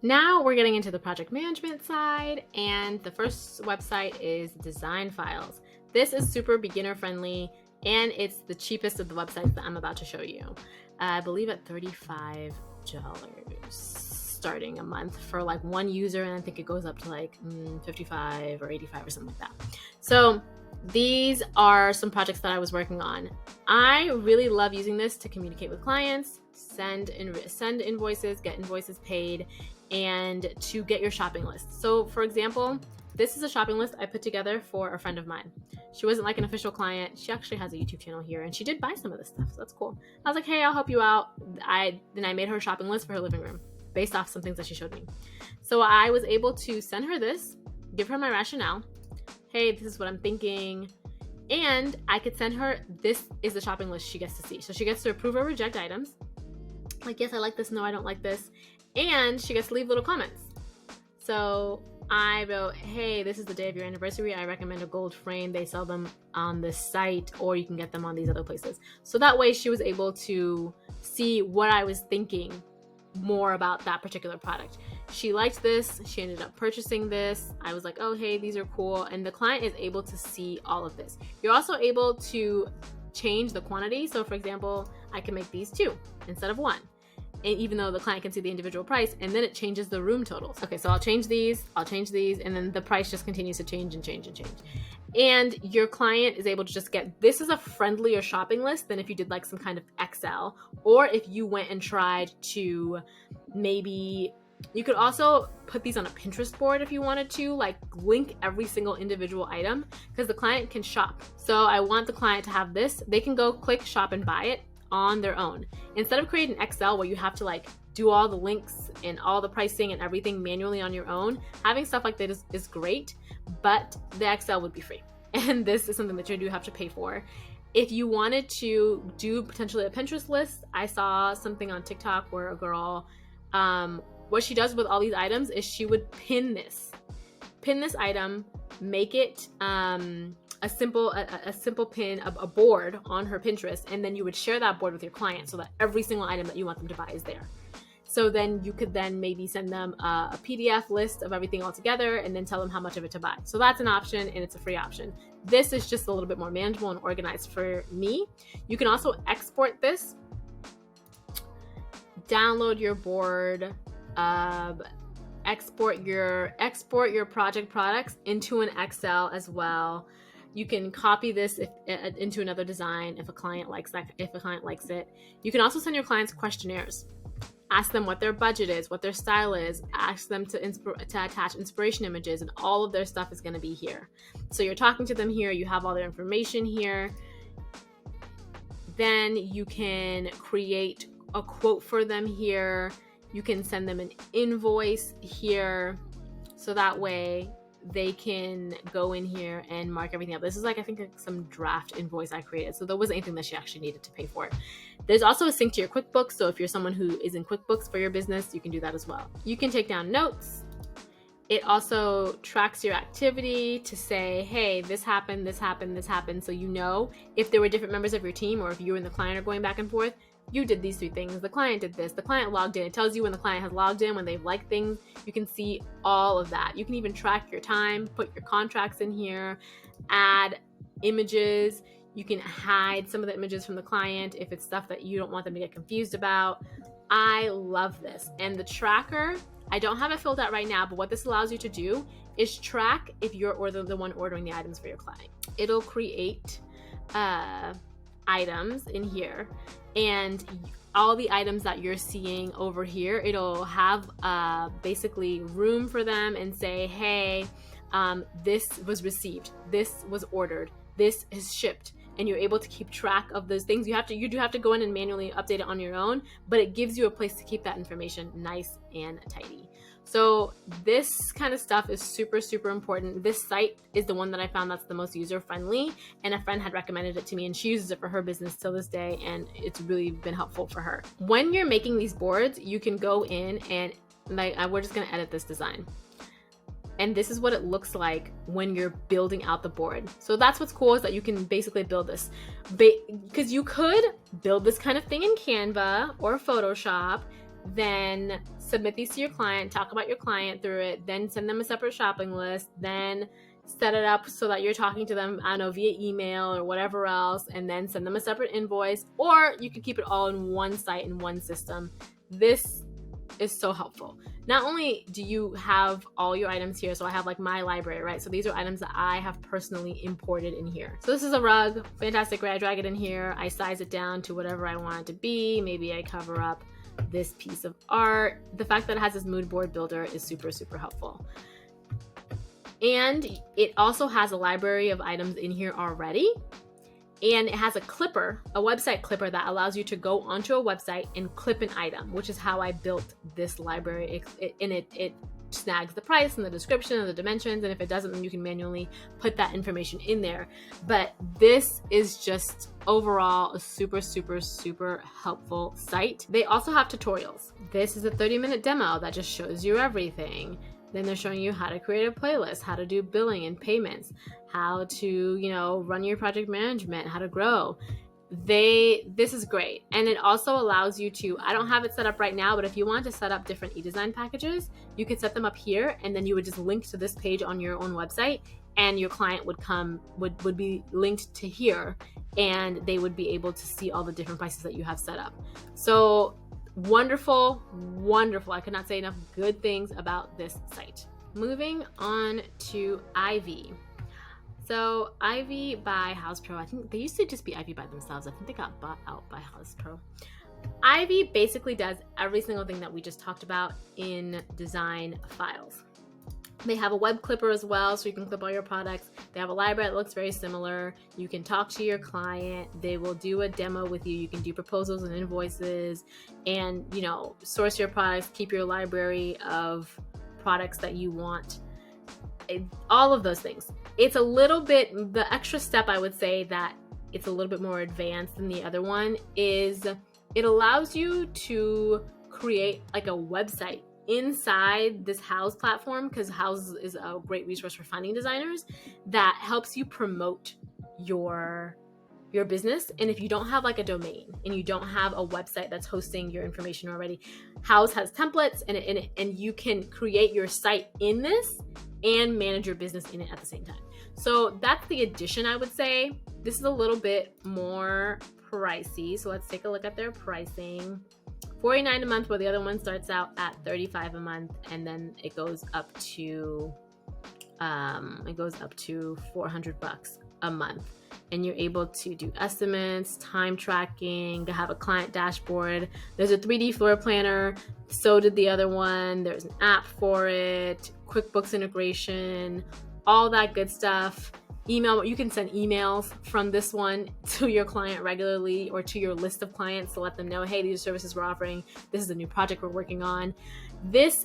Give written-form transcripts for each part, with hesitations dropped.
Now we're getting into the project management side, and the first website is Design Files. This is super beginner friendly, and it's the cheapest of the websites that I'm about to show you. I believe at $35 starting a month for like one user, and I think it goes up to like 55 or 85 or something like that. So these are some projects that I was working on. I really love using this to communicate with clients, send invoices, get invoices paid, and to get your shopping list. So for example, this is a shopping list I put together for a friend of mine. She wasn't like an official client. She actually has a YouTube channel here, and she did buy some of this stuff, so that's cool. I was like, hey, I'll help you out. Then I made her a shopping list for her living room based off some things that she showed me. So I was able to send her this, give her my rationale. Hey, this is what I'm thinking. And I could send her, this is the shopping list she gets to see. So she gets to approve or reject items. Like, yes, I like this. No, I don't like this. And she gets to leave little comments. So I wrote, hey, this is the day of your anniversary. I recommend a gold frame. They sell them on this site, or you can get them on these other places. So that way she was able to see what I was thinking more about that particular product. She liked this. She ended up purchasing this. I was like, oh, hey, these are cool. And the client is able to see all of this. You're also able to change the quantity. So for example, I can make these 2 instead of 1. And even though the client can see the individual price, and then it changes the room totals. Okay, so I'll change these, and then the price just continues to change and change and change. And your client is able to just get, this is a friendlier shopping list than if you did like some kind of Excel, or if you went and tried to maybe, you could also put these on a Pinterest board if you wanted to, like link every single individual item, because the client can shop. So I want the client to have this. They can go click, shop, and buy it on their own. Instead of creating Excel where you have to like do all the links and all the pricing and everything manually on your own, having stuff like that is great, but the Excel would be free. And this is something that you do have to pay for. If you wanted to do potentially a Pinterest list, I saw something on TikTok where a girl, what she does with all these items is she would pin this item, make it a simple pin, a board on her Pinterest, and then you would share that board with your client so that every single item that you want them to buy is there. So then you could then maybe send them a PDF list of everything all together and then tell them how much of it to buy. So that's an option, and it's a free option. This is just a little bit more manageable and organized for me. You can also export this, download your board, export your project products into an Excel as well. You can copy this into another design if a client likes that, if a client likes it. You can also send your clients questionnaires. Ask them what their budget is, what their style is. Ask them to attach inspiration images, and all of their stuff is going to be here. So you're talking to them here. You have all their information here. Then you can create a quote for them here. You can send them an invoice here. So that way they can go in here and mark everything up. This is like, I think like some draft invoice I created. So there wasn't anything that she actually needed to pay for it. There's also a sync to your QuickBooks. So if you're someone who is in QuickBooks for your business, you can do that as well. You can take down notes. It also tracks your activity to say, hey, this happened, this happened, this happened. So you know if there were different members of your team, or if you and the client are going back and forth, you did these 3 things. The client did this. The client logged in. It tells you when the client has logged in, when they've liked things. You can see all of that. You can even track your time, put your contracts in here, add images. You can hide some of the images from the client if it's stuff that you don't want them to get confused about. I love this. And the tracker, I don't have it filled out right now, but what this allows you to do is track if you're the one ordering the items for your client. It'll create items in here, and all the items that you're seeing over here, it'll have basically room for them and say, hey, this was received, this was ordered, this is shipped. And you're able to keep track of those things. You do have to go in and manually update it on your own, but it gives you a place to keep that information nice and tidy. So this kind of stuff is super, super important. This site is the one that I found that's the most user-friendly, and a friend had recommended it to me, and she uses it for her business till this day, and it's really been helpful for her. When you're making these boards, you can go in and we're just gonna edit this design. And this is what it looks like when you're building out the board. So that's what's cool, is that you can basically build this. Because you could build this kind of thing in Canva or Photoshop, then submit these to your client, talk about your client through it, then send them a separate shopping list, then set it up so that you're talking to them, I don't know, via email or whatever else, and then send them a separate invoice, or you can keep it all in one site, in one system. This is so helpful. Not only do you have all your items here, so I have like my library, right? So these are items that I have personally imported in here. So this is a rug, fantastic, right? I drag it in here, I size it down to whatever I want it to be. Maybe I cover up this piece of art. The fact that it has this mood board builder is super, super helpful. And it also has a library of items in here already. And it has a clipper, a website clipper that allows you to go onto a website and clip an item, which is how I built this library. It snags the price and the description and the dimensions. And if it doesn't, then you can manually put that information in there. But this is just overall a super, super, super helpful site. They also have tutorials. This is a 30-minute demo that just shows you everything. Then they're showing you how to create a playlist, how to do billing and payments, how to, run your project management, how to grow. This is great. And it also allows you to, I don't have it set up right now, but if you want to set up different eDesign packages, you could set them up here, and then you would just link to this page on your own website, and your client would be linked to here, and they would be able to see all the different prices that you have set up. So wonderful, wonderful. I could not say enough good things about this site. Moving on to Ivy. So Ivy by Houzz Pro, I think they used to just be Ivy by themselves. I think they got bought out by Houzz Pro. Ivy basically does every single thing that we just talked about in design files. They have a web clipper as well, so you can clip all your products. They have a library that looks very similar. You can talk to your client. They will do a demo with you. You can do proposals and invoices and, source your products, keep your library of products that you want. All of those things. It's a little bit, the extra step I would say that it's a little bit more advanced than the other one is it allows you to create like a website inside this Houzz platform, because Houzz is a great resource for finding designers that helps you promote your business. And if you don't have like a domain and you don't have a website that's hosting your information already, Houzz has templates and you can create your site in this and manage your business in it at the same time. So that's the addition, I would say. This is a little bit more pricey. So let's take a look at their pricing. $49 a month, where the other one starts out at $35 a month, and then it goes up to $400 a month. And you're able to do estimates, time tracking, to have a client dashboard. There's a 3D floor planner. So did the other one. There's an app for it, QuickBooks integration, all that good stuff. Email, you can send emails from this one to your client regularly or to your list of clients to let them know, hey, these are services we're offering. This is a new project we're working on. This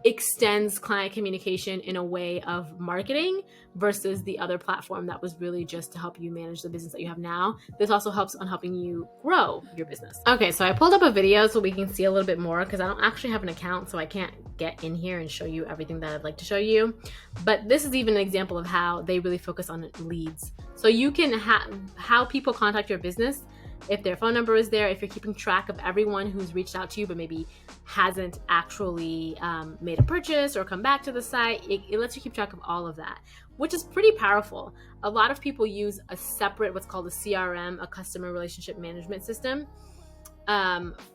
extends client communication in a way of marketing versus the other platform that was really just to help you manage the business that you have now. This also helps on helping you grow your business. Okay, so I pulled up a video so we can see a little bit more, because I don't actually have an account, so I can't get in here and show you everything that I'd like to show you. But this is even an example of how they really focus on leads. So you can have how people contact your business. If their phone number is there, if you're keeping track of everyone who's reached out to you but maybe hasn't actually made a purchase or come back to the site, it lets you keep track of all of that, which is pretty powerful. A lot of people use a separate, what's called a CRM, a customer relationship management system,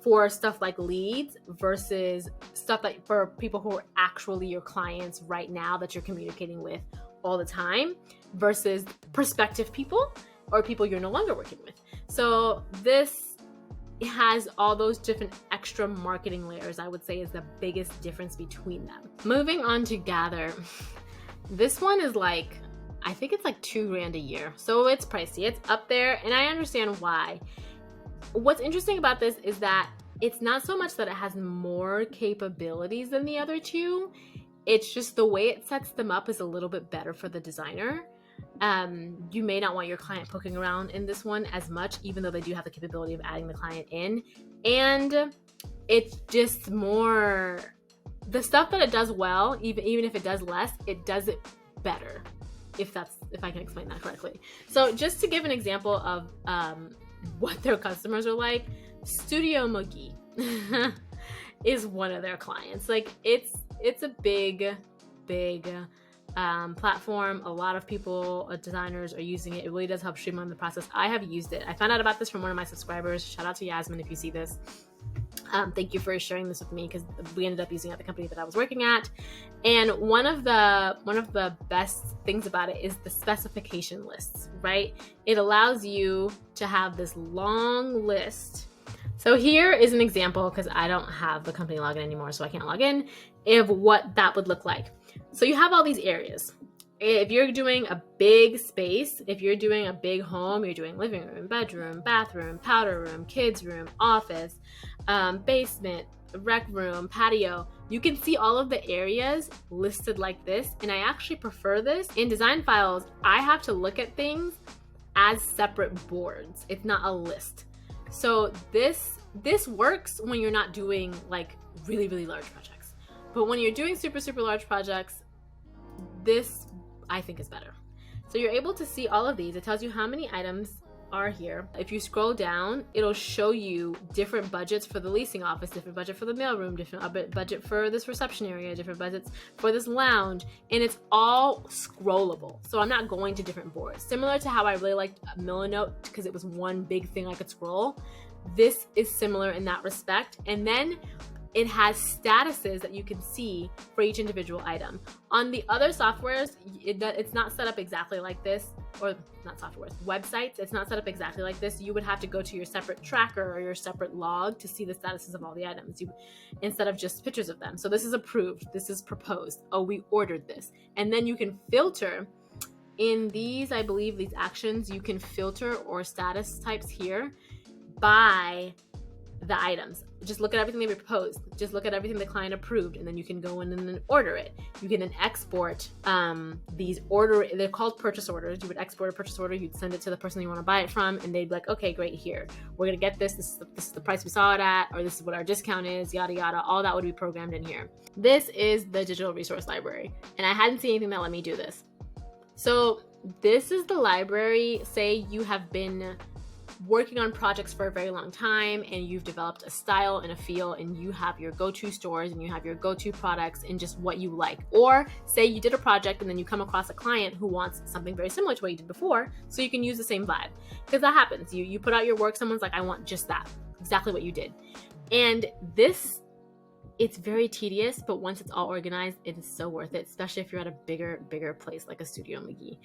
for stuff like leads versus stuff like for people who are actually your clients right now that you're communicating with all the time versus prospective people or people you're no longer working with. So this has all those different extra marketing layers, I would say, is the biggest difference between them. Moving on to Gather. This one is like, I think it's like $2,000 a year. So it's pricey, it's up there, and I understand why. What's interesting about this is that it's not so much that it has more capabilities than the other two. It's just the way it sets them up is a little bit better for the designer. You may not want your client poking around in this one as much, even though they do have the capability of adding the client in. And it's just more, the stuff that it does well, even if it does less, it does it better, if I can explain that correctly. So just to give an example of what their customers are like, Studio Mookie. is one of their clients. Like it's a big platform. A lot of people, designers, are using it. It really does help streamline the process. I have used it. I found out about this from one of my subscribers. Shout out to Yasmin if you see this. Thank you for sharing this with me, because we ended up using it at the company that I was working at. And one of the best things about it is the specification lists, right? It allows you to have this long list. So here is an example, because I don't have the company login anymore, so I can't log in, of what that would look like. So you have all these areas. If you're doing a big space, if you're doing a big home, you're doing living room, bedroom, bathroom, powder room, kids room, office, basement, rec room, patio, you can see all of the areas listed like this. And I actually prefer this. In design files, I have to look at things as separate boards. It's not a list. So this works when you're not doing like really, really large projects. But when you're doing super, super large projects, this I think is better. So you're able to see all of these. It tells you how many items are here. If you scroll down, it'll show you different budgets for the leasing office, different budget for the mailroom, different budget for this reception area, different budgets for this lounge, and it's all scrollable. So I'm not going to different boards. Similar to how I really liked Milanote, because it was one big thing I could scroll. This is similar in that respect. And then it has statuses that you can see for each individual item. On the other softwares, it's not set up exactly like this, or not softwares, websites, it's not set up exactly like this. You would have to go to your separate tracker or your separate log to see the statuses of all the items, instead of just pictures of them. So this is approved, this is proposed, oh, we ordered this. And then you can filter in these, I believe these actions, you can filter or status types here by the items. Just look at everything they proposed. Just look at everything the client approved, and then you can go in and then order it. You can then export these they're called purchase orders. You would export a purchase order, you'd send it to the person you want to buy it from, and they'd be like, okay, great, here. We're gonna get this is the price we saw it at, or this is what our discount is, yada yada. All that would be programmed in here. This is the digital resource library, and I hadn't seen anything that let me do this. So this is the library. Say you have been working on projects for a very long time, and you've developed a style and a feel, and you have your go-to stores and you have your go-to products and just what you like. Or say you did a project and then you come across a client who wants something very similar to what you did before, so you can use the same vibe, because that happens. You put out your work, someone's like, I want just that, exactly what you did. And this, it's very tedious, but once it's all organized, it is so worth it, especially if you're at a bigger place like a Studio McGee.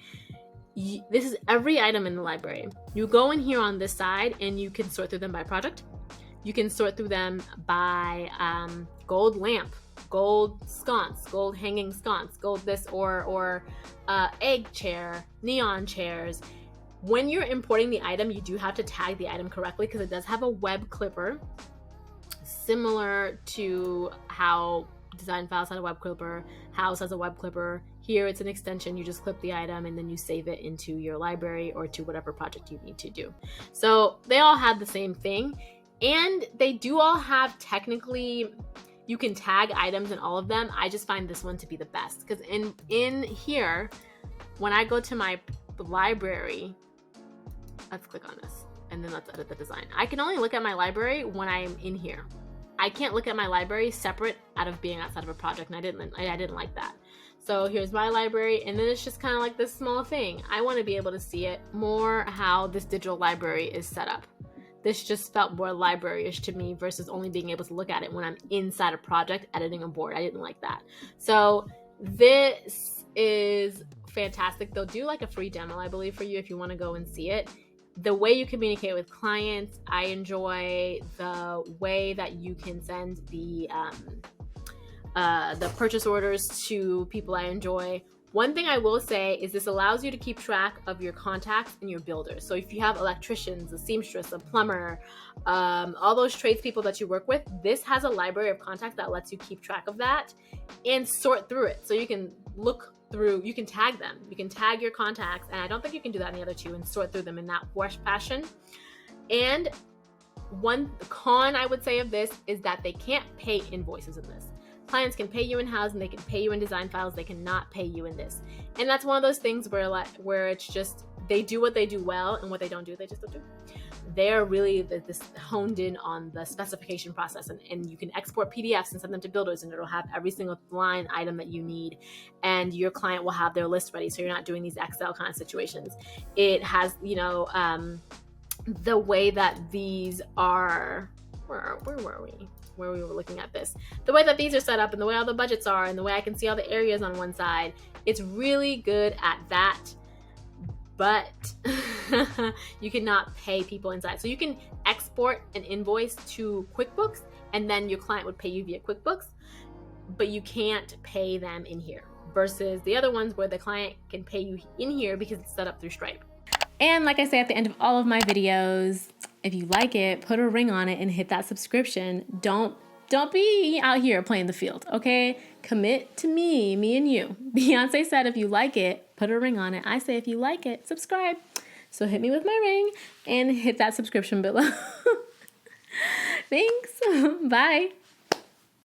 This is every item in the library. You go in here on this side and you can sort through them by project. You can sort through them by gold lamp, gold sconce, gold hanging sconce, gold this, or egg chair, neon chairs. When you're importing the item, you do have to tag the item correctly, because it does have a web clipper, similar to how Design Files had a web clipper, Houzz has a web clipper. Here it's an extension. You just clip the item and then you save it into your library or to whatever project you need to do. So they all have the same thing, and they do all have, technically, you can tag items in all of them. I just find this one to be the best, because in here, when I go to my library, let's click on this and then let's edit the design. I can only look at my library when I'm in here. I can't look at my library separate out of being outside of a project, and I didn't like that. So here's my library, and then it's just kind of like this small thing. I want to be able to see it more how this digital library is set up. This just felt more library-ish to me versus only being able to look at it when I'm inside a project editing a board. I didn't like that. So this is fantastic. They'll do like a free demo, I believe, for you if you want to go and see it. The way you communicate with clients, I enjoy the way that you can send the purchase orders to people. I enjoy. One thing I will say is this allows you to keep track of your contacts and your builders. So if you have electricians, a seamstress, a plumber, all those tradespeople that you work with, this has a library of contacts that lets you keep track of that and sort through it. So you can look through, you can tag them, you can tag your contacts, and I don't think you can do that in the other two, and sort through them in that fashion. And one con I would say of this is that they can't pay invoices in this. Clients can pay you in Houzz and they can pay you in design files. They cannot pay you in this. And that's one of those things where it's just, they do what they do well, and what they don't do, they just don't do. they're really this honed in on the specification process, and you can export PDFs and send them to builders, and it'll have every single line item that you need, and your client will have their list ready, so you're not doing these Excel kind of situations. It has, you know, the way that these are, where were we? Where we were looking at this, the way that these are set up and the way all the budgets are and the way I can see all the areas on one side, it's really good at that. But you cannot pay people inside. So you can export an invoice to QuickBooks and then your client would pay you via QuickBooks, but you can't pay them in here, versus the other ones where the client can pay you in here because it's set up through Stripe. And like I say at the end of all of my videos, if you like it, put a ring on it and hit that subscription. Don't be out here playing the field, okay? Commit to me and you. Beyonce said if you like it, put a ring on it. I say if you like it, subscribe. So hit me with my ring and hit that subscription below. Thanks. Bye.